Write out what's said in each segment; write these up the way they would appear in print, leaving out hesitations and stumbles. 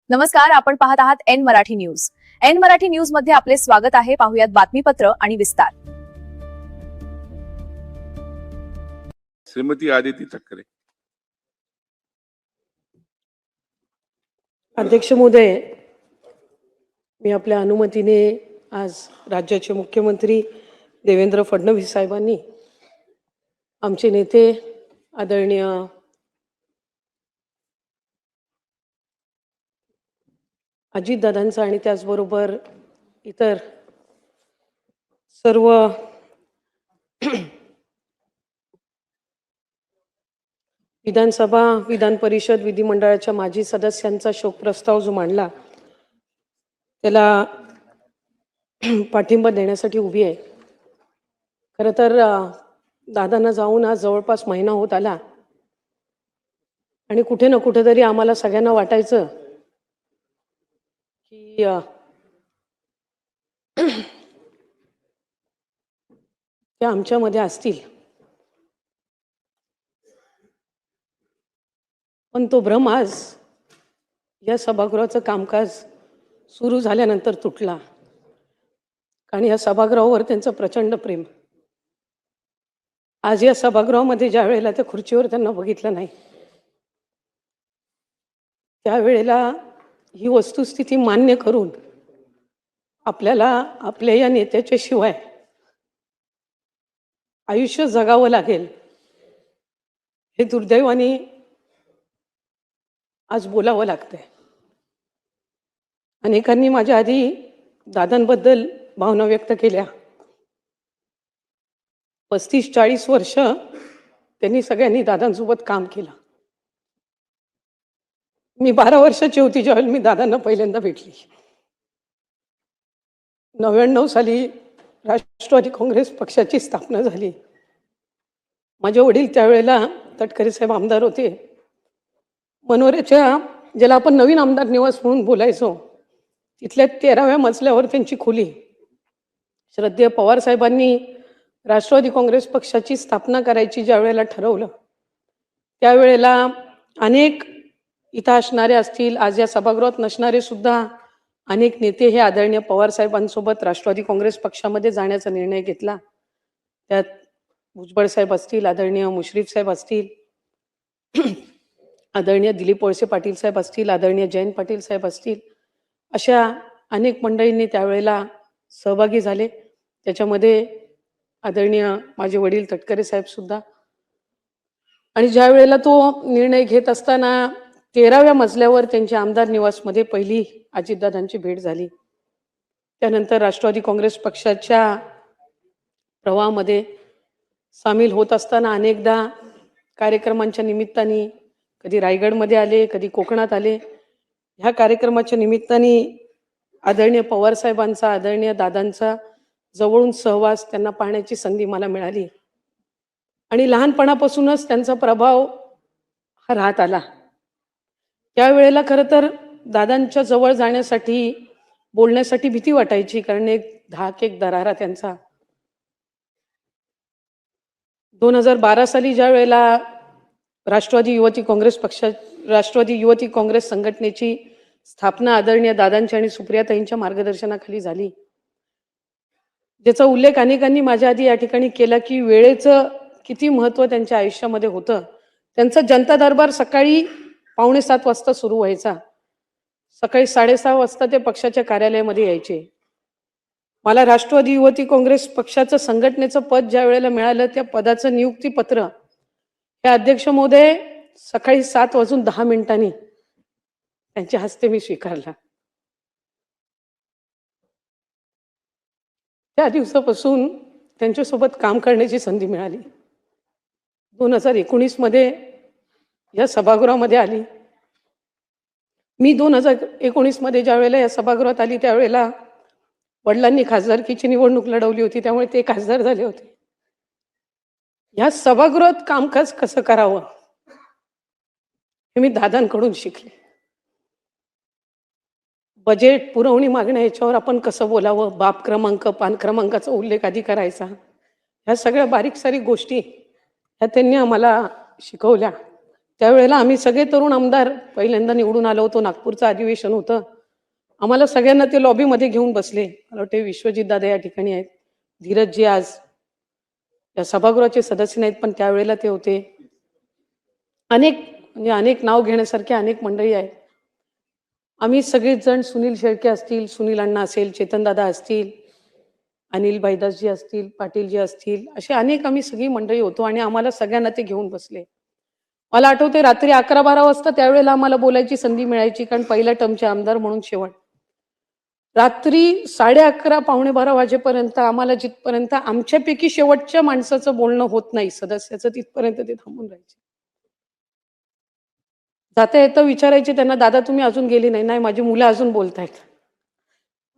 नमस्कार, आपण पाहत आहात N Marathi news. N Marathi news मध्ये आपले स्वागत आहे. पाहुयात बातमीपत्र आणि विस्तार. श्रीमती आदिती ठाकरे. अध्यक्ष महोदय, मी आपल्या अनुमतीने आज राज्याचे मुख्यमंत्री देवेंद्र फडणवीस साहेबांनी आमचे नेते आदरणीय अजितदादांचा आणि त्याचबरोबर इतर सर्व विधानसभा, विधान परिषद, विधिमंडळाच्या माजी सदस्यांचा शोक प्रस्ताव जो मांडला त्याला पाठिंबा देण्यासाठी उभी आहे. खरं तर दादांना जाऊन आज जवळपास महिना होत आला आणि कुठे ना कुठेतरी आम्हाला सगळ्यांना वाटायचं की ते आमच्यामध्ये असतील, पण तो भ्रम आज या सभागृहाचं कामकाज सुरू झाल्यानंतर तुटला. कारण या सभागृहावर त्यांचं प्रचंड प्रेम. आज या सभागृहामध्ये ज्या वेळेला त्या खुर्चीवर त्यांना बघितलं नाही त्यावेळेला ही वस्तुस्थिती मान्य करून आपल्याला आपल्या या नेत्याच्या शिवाय आयुष्य जगावं लागेल हे दुर्दैवाने आज बोलावं लागतंय. अनेकांनी माझ्या आधी दादांबद्दल भावना व्यक्त केल्या. 35-40 वर्ष त्यांनी सगळ्यांनी दादांसोबत काम केलं. मी 12 वर्षाची होती ज्यावेळेला मी दादांना पहिल्यांदा भेटली. 99 साली राष्ट्रवादी काँग्रेस पक्षाची स्थापना झाली. माझे वडील त्यावेळेला तटकरे साहेब आमदार होते. मनोऱ्याच्या ज्याला आपण नवीन आमदार निवास म्हणून बोलायचो तिथल्या 13व्या मजल्यावर त्यांची खोली. श्रद्धेय पवार साहेबांनी राष्ट्रवादी काँग्रेस पक्षाची स्थापना करायची ज्या वेळेला ठरवलं त्यावेळेला अनेक इथं असणारे असतील, आज या सभागृहात नसणारे सुद्धा अनेक नेते हे आदरणीय पवार साहेबांसोबत राष्ट्रवादी काँग्रेस पक्षामध्ये जाण्याचा निर्णय घेतला. त्यात भुजबळ साहेब असतील, आदरणीय मुश्रीफ साहेब असतील, आदरणीय दिलीप वळसे पाटील साहेब असतील, आदरणीय जयंत पाटील साहेब असतील, अशा अनेक मंडळींनी त्यावेळेला सहभागी झाले. त्याच्यामध्ये आदरणीय माझे वडील तटकरे साहेब सुद्धा. आणि ज्या वेळेला तो निर्णय घेत असताना 13व्या मजल्यावर त्यांच्या आमदार निवासमध्ये पहिली अजितदादांची भेट झाली. त्यानंतर राष्ट्रवादी काँग्रेस पक्षाच्या प्रवाहामध्ये सामील होत असताना अनेकदा कार्यक्रमांच्या निमित्ताने कधी रायगडमध्ये आले, कधी कोकणात आले. ह्या कार्यक्रमाच्या निमित्ताने आदरणीय पवार साहेबांचा, आदरणीय दादांचा जवळून सहवास त्यांना पाहण्याची संधी मला मिळाली आणि लहानपणापासूनच त्यांचा प्रभाव हा राहत आला. त्यावेळेला खरं तर दादांच्या जवळ जाण्यासाठी, बोलण्यासाठी भीती वाटायची, कारण एक धाक, एक दरारा त्यांचा. 2012 साली ज्या वेळेला राष्ट्रवादी युवती काँग्रेस संघटनेची स्थापना आदरणीय दादांच्या आणि सुप्रियाताईंच्या मार्गदर्शनाखाली झाली, ज्याचा उल्लेख अनेकांनी माझ्या आधी या ठिकाणी केला की वेळेचं किती महत्त्व त्यांच्या आयुष्यामध्ये होतं. त्यांचा जनता दरबार सकाळी 6:45 वाजता सुरू व्हायचा. सकाळी 6:30 वाजता ते पक्षाच्या कार्यालयामध्ये यायचे. मला राष्ट्रवादी युवती काँग्रेस पक्षाचं संघटनेचं पद ज्या वेळेला मिळालं त्या पदाचं नियुक्तीपत्र हे अध्यक्ष महोदय सकाळी 7:10 त्यांच्या हस्ते मी स्वीकारला. त्या दिवसापासून त्यांच्यासोबत काम करण्याची संधी मिळाली. 2019 मध्ये या सभागृहामध्ये आली. मी 2019 मध्ये ज्या वेळेला या सभागृहात आली त्यावेळेला वडिलांनी खासदारकीची निवडणूक लढवली होती, त्यामुळे ते खासदार झाले होते. या सभागृहात कामकाज कसं करावं हे मी दादांकडून शिकले. बजेट, पुरवणी मागण्या याच्यावर आपण कसं बोलावं, बाब क्रमांक, पान क्रमांकाचा उल्लेख आधी करायचा, ह्या सगळ्या बारीक सारीक गोष्टी ह्या त्यांनी आम्हाला शिकवल्या. त्यावेळेला आम्ही सगळे तरुण आमदार पहिल्यांदा निवडून आलो होतो. नागपूरचं अधिवेशन होतं. आम्हाला सगळ्यांना ते लॉबीमध्ये घेऊन बसले. मला वाटते विश्वजित दादा या ठिकाणी आहेत, धीरजजी आज या सभागृहाचे सदस्य नाहीत, पण त्यावेळेला ते होते. अनेक नाव घेण्यासारखे अनेक मंडळी आहेत. आम्ही सगळेच जण, सुनील शेळके असतील, सुनील अण्णा असेल, चेतनदादा असतील, अनिल भाईदासजी असतील, पाटीलजी असतील, असे अनेक आम्ही सगळी मंडळी होतो आणि आम्हाला सगळ्यांना ते घेऊन बसले. मला आठवते रात्री 11-12 वाजता त्यावेळेला आम्हाला बोलायची संधी मिळायची, कारण पहिल्या टर्मचे आमदार म्हणून शेवट. रात्री 11:30 पावणे 12 वाजेपर्यंत आम्हाला जिथपर्यंत आमच्यापैकी शेवटच्या माणसाचं बोलणं होत नाही सदस्याचं, तिथपर्यंत ते थांबून राहायचे. जाता येतं विचारायचे त्यांना, दादा तुम्ही अजून गेली नाही? नाही, माझी मुलं अजून बोलतायत.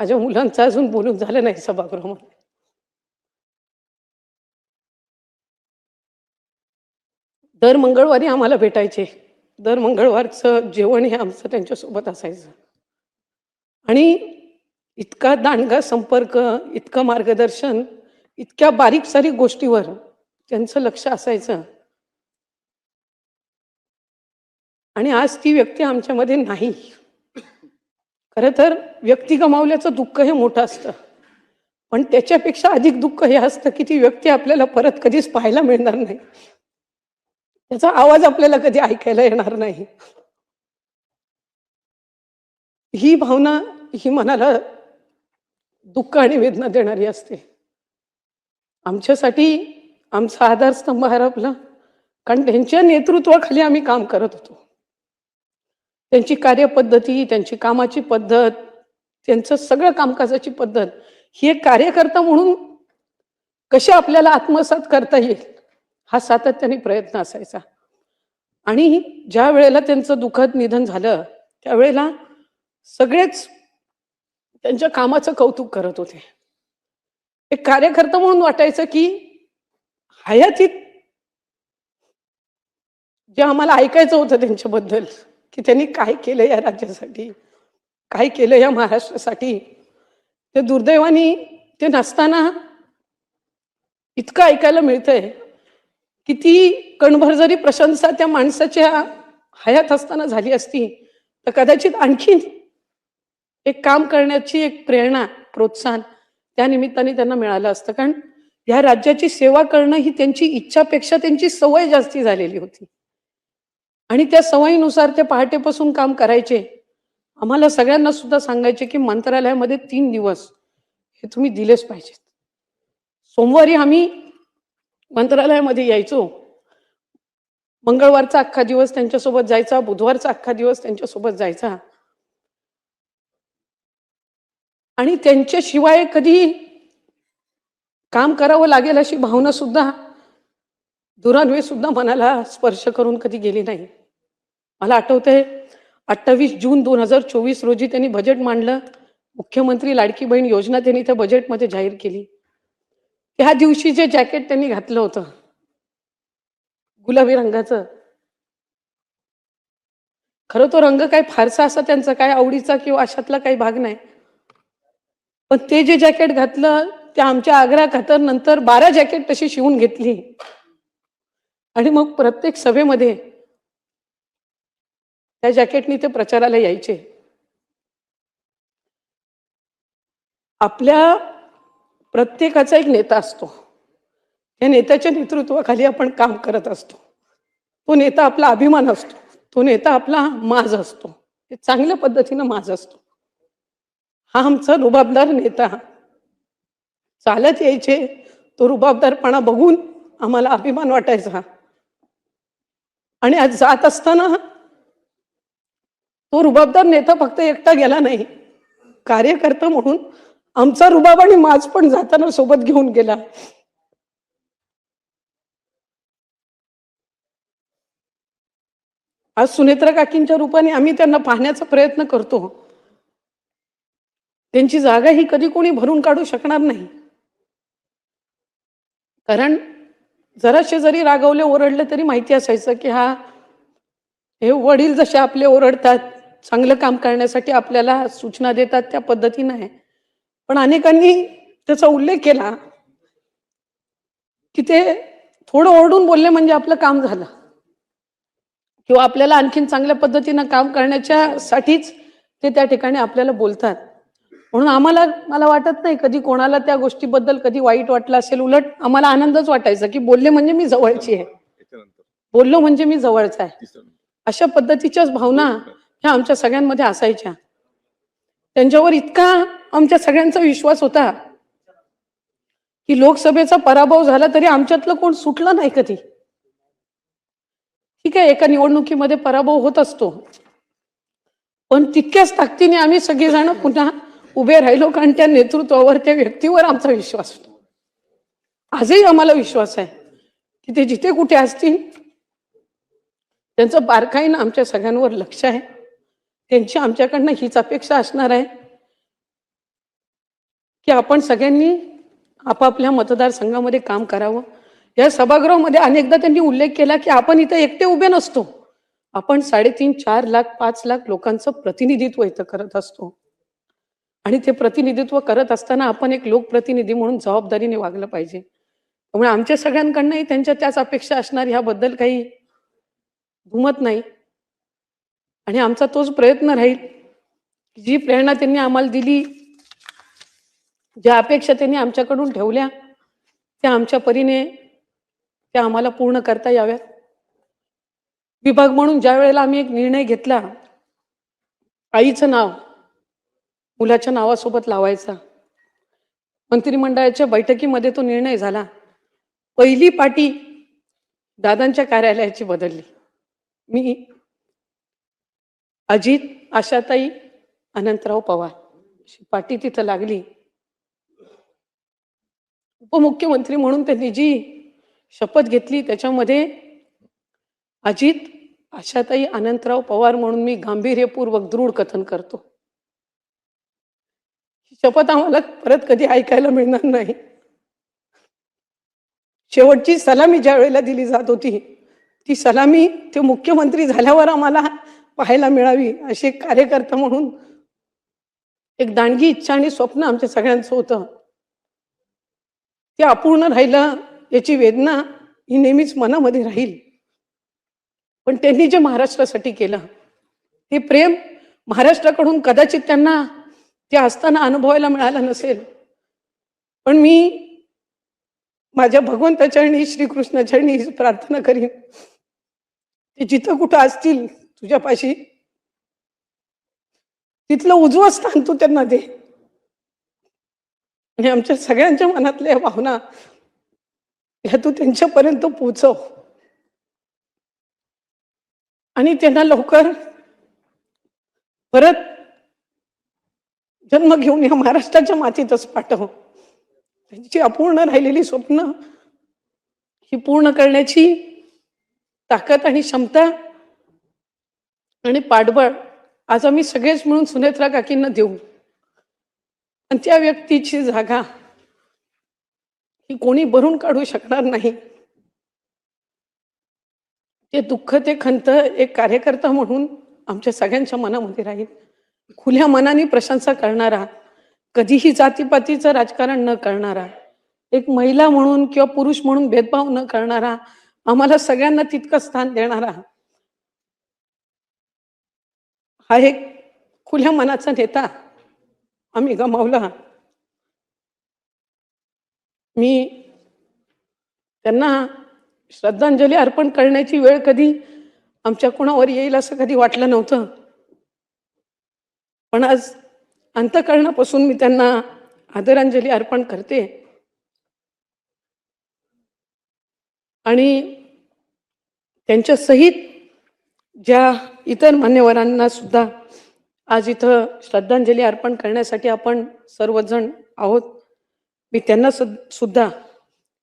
माझ्या मुलांचं अजून बोलून झालं नाही सभागृहामध्ये. दर मंगळवारी आम्हाला भेटायचे. दर मंगळवारचं जेवण हे आमचं त्यांच्यासोबत असायचं. आणि इतका दांडगा संपर्क, इतकं मार्गदर्शन, इतक्या बारीक सारीक गोष्टीवर त्यांचं लक्ष असायचं. आणि आज ती व्यक्ती आमच्यामध्ये नाही. खरं तर व्यक्ती गमावल्याचं दुःख हे मोठं असतं, पण त्याच्यापेक्षा अधिक दुःख हे असतं की ती व्यक्ती आपल्याला परत कधीच पाहायला मिळणार नाही, त्याचा आवाज आपल्याला कधी ऐकायला येणार नाही. ही भावना ही मनाला दुःख आणि वेदना देणारी असते. आमच्यासाठी आमचा आधारस्तंभ हरपला, कारण त्यांच्या नेतृत्वाखाली आम्ही काम करत होतो. त्यांची कार्यपद्धती, त्यांची कामाची पद्धत, त्यांचं सगळं कामकाजाची पद्धत ही एक कार्यकर्ता म्हणून कशी आपल्याला आत्मसात करता येईल हा सातत्याने प्रयत्न असायचा. आणि ज्या वेळेला त्यांचं दुःखद निधन झालं त्यावेळेला सगळेच त्यांच्या कामाचं कौतुक करत होते. एक कार्यकर्ता म्हणून वाटायचं की हयातीत जे आम्हाला ऐकायचं होतं त्यांच्याबद्दल, की त्यांनी काय केलं या राज्यासाठी, काय केलं या महाराष्ट्रासाठी, ते दुर्दैवाने ते नसताना इतकं ऐकायला मिळतंय की ती कणभर जरी प्रशंसा त्या माणसाच्या हयात असताना झाली असती तर कदाचित आणखीन एक काम करण्याची एक प्रेरणा, प्रोत्साहन त्या निमित्ताने त्यांना मिळालं असतं. कारण या राज्याची सेवा करणं ही त्यांची इच्छापेक्षा त्यांची सवय जास्ती झालेली होती. आणि त्या सवयीनुसार ते पहाटेपासून काम करायचे. आम्हाला सगळ्यांना सुद्धा सांगायचे की मंत्रालयामध्ये 3 दिवस हे तुम्ही दिलेच पाहिजेत. सोमवारी आम्ही मंत्रालयामध्ये यायचो. मंगळवारचा अख्खा दिवस त्यांच्यासोबत जायचा, बुधवारचा अख्खा दिवस त्यांच्यासोबत जायचा. आणि त्यांच्याशिवाय कधी काम करावं लागेल अशी भावना सुद्धा दुरान्वे सुद्धा मनाला स्पर्श करून कधी गेली नाही. मला आठवतंय 28 जून 2024 रोजी त्यांनी बजेट मांडलं. मुख्यमंत्री लाडकी बहीण योजना त्यांनी त्या बजेटमध्ये जाहीर केली. त्या दिवशी जे जॅकेट त्यांनी घातलं होतं गुलाबी रंगाचं, खरं तो रंग काय फारसा असा त्यांचा काय आवडीचा किंवा अशातला काही भाग नाही, पण ते जे जॅकेट घातलं ते आमच्या आग्रा खातर नंतर 12 जॅकेट तशी शिवून घेतली. आणि मग प्रत्येक सभेमध्ये त्या जॅकेटनी ते प्रचाराला यायचे. आपल्या प्रत्येकाचा एक नेता असतो. त्या नेत्याच्या नेतृत्वाखाली आपण काम करत असतो. तो नेता आपला अभिमान असतो, तो नेता आपला माज असतो, ते चांगल्या पद्धतीनं माज असतो. हा आमचा रुबाबदार नेता चालत यायचे. तो रुबाबदारपणा बघून आम्हाला अभिमान वाटायचा. आणि आज जात असताना तो रुबाबदार नेता फक्त एकटा गेला नाही, कार्यकर्ता म्हणून आमचा रुबाब आणि माज पण जाताना सोबत घेऊन गेला. आज सुनेत्रा काकींच्या रूपाने आम्ही त्यांना पाहण्याचा प्रयत्न करतो. त्यांची जागा ही कधी कोणी भरून काढू शकणार नाही. कारण जराशे जरी रागवले, ओरडले तरी माहिती असायचं की हे वडील जसे आपले ओरडतात, चांगलं काम करण्यासाठी आपल्याला सूचना देतात त्या पद्धतीनं आहे. पण अनेकांनी त्याचा उल्लेख केला की ते थोडं ओरडून बोलले म्हणजे आपलं काम झालं. किंवा आपल्याला आणखीन चांगल्या पद्धतीनं काम करण्याच्यासाठीच ते त्या ठिकाणी आपल्याला बोलतात. म्हणून मला वाटत नाही कधी कोणाला त्या गोष्टीबद्दल कधी वाईट वाटलं असेल. उलट आम्हाला आनंदच वाटायचा की बोलले म्हणजे मी जवळची आहे, बोललो म्हणजे मी जवळचा आहे. अशा पद्धतीच्याच भावना ह्या आमच्या सगळ्यांमध्ये असायच्या. त्यांच्यावर इतका आमच्या सगळ्यांचा विश्वास होता की लोकसभेचा पराभव झाला तरी आमच्यातलं कोण सुटलं नाही कधी. ठीक आहे, एका निवडणुकीमध्ये पराभव होत असतो, पण तितक्याच ताकदीने आम्ही सगळेजण पुन्हा उभे राहिलो, कारण त्या नेतृत्वावर, त्या व्यक्तीवर आमचा विश्वास होता. आजही आम्हाला विश्वास आहे की ते जिथे कुठे असतील त्यांचं बारकाईनं आमच्या सगळ्यांवर लक्ष आहे. त्यांची आमच्याकडनं हीच अपेक्षा असणार आहे की आपण सगळ्यांनी आपापल्या मतदारसंघामध्ये काम करावं. या सभागृहामध्ये अनेकदा त्यांनी उल्लेख केला की आपण इथं एकटे उभे नसतो, आपण 3.5, 4 लाख, 5 लाख लोकांचं प्रतिनिधित्व इथं करत असतो. आणि ते प्रतिनिधित्व करत असताना आपण एक लोकप्रतिनिधी म्हणून जबाबदारीने वागलं पाहिजे. त्यामुळे आमच्या सगळ्यांकडनंही त्यांच्या त्याच अपेक्षा असणार, ह्याबद्दल काही दुमत नाही. आणि आमचा तोच प्रयत्न राहील. जी प्रेरणा त्यांनी आम्हाला दिली, ज्या अपेक्षा त्यांनी आमच्याकडून ठेवल्या, त्या आमच्या परीने त्या आम्हाला पूर्ण करता याव्यात. विभाग म्हणून ज्या वेळेला आम्ही एक निर्णय घेतला, आईचं नाव मुलाच्या नावासोबत लावायचा, मंत्रिमंडळाच्या बैठकीमध्ये तो निर्णय झाला. पहिली पाटी दादांच्या कार्यालयाची बदलली. मी, अजित, आशाताई, अनंतराव पवार अशी पाटी तिथं लागली. उपमुख्यमंत्री म्हणून त्यांनी जी शपथ घेतली त्याच्यामध्ये अजित, आशाताई, अनंतराव पवार म्हणून मी गांभीर्यपूर्वक दृढ कथन करतो. ही शपथ आम्हाला परत कधी ऐकायला मिळणार नाही. शेवटची सलामी ज्या वेळेला दिली जात होती, ती सलामी ते मुख्यमंत्री झाल्यावर आम्हाला पाहायला मिळावी, असे कार्यकर्ता म्हणून एक दांडगी इच्छा आणि स्वप्न आमच्या सगळ्यांचं होतं. ते अपूर्ण राहिलं याची वेदना ही नेहमीच मनामध्ये राहील. पण त्यांनी जे महाराष्ट्रासाठी केलं, ते प्रेम महाराष्ट्राकडून कदाचित त्यांना ते असताना अनुभवायला मिळालं नसेल. पण मी माझ्या भगवंताच्या चरणी, श्रीकृष्णाच्या चरणी प्रार्थना करीन, ते जिथं कुठं असतील तुझ्यापाशी, तिथलं उजवं स्थान तू त्यांना दे. आणि आमच्या सगळ्यांच्या मनातल्या भावना ह्या तू त्यांच्यापर्यंत पोहोचव आणि त्यांना लवकर परत जन्म घेऊन या महाराष्ट्राच्या मातीतच पाठव. त्यांची अपूर्ण राहिलेली स्वप्न ही पूर्ण करण्याची ताकद आणि क्षमता आणि पाठबळ आज आम्ही सगळेच मिळून सुनेत्रा काकींना देऊ. आणि त्या व्यक्तीची जागा ही कोणी भरून काढू शकणार नाही. ते दुःख, ते खंत एक कार्यकर्ता म्हणून आमच्या सगळ्यांच्या मनामध्ये राहील. खुल्या मनाने प्रशंसा करणारा, कधीही जातीपातीचं राजकारण न करणारा, एक महिला म्हणून किंवा पुरुष म्हणून भेदभाव न करणारा, आम्हाला सगळ्यांना तितकं स्थान देणारा हा एक खुल्या मनाचा नेता आम्ही गमावला. मी त्यांना श्रद्धांजली अर्पण करण्याची वेळ कधी आमच्या कोणावर येईल असं कधी वाटलं नव्हतं. पण आज अंतःकरणापासून मी त्यांना आदरांजली अर्पण करते. आणि त्यांच्या सहित ज्या इतर मान्यवरांना सुद्धा आज इथं श्रद्धांजली अर्पण करण्यासाठी आपण सर्वजण आहोत, मी त्यांना सुद्धा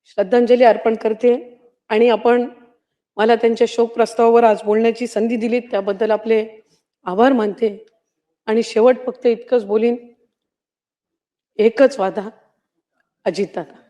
श्रद्धांजली अर्पण करते. आणि आपण मला त्यांच्या शोक प्रस्तावावर आज बोलण्याची संधी दिली त्याबद्दल आपले आभार मानते. आणि शेवट फक्त इतकंच बोलीन, एकच वादा, अजितदादा.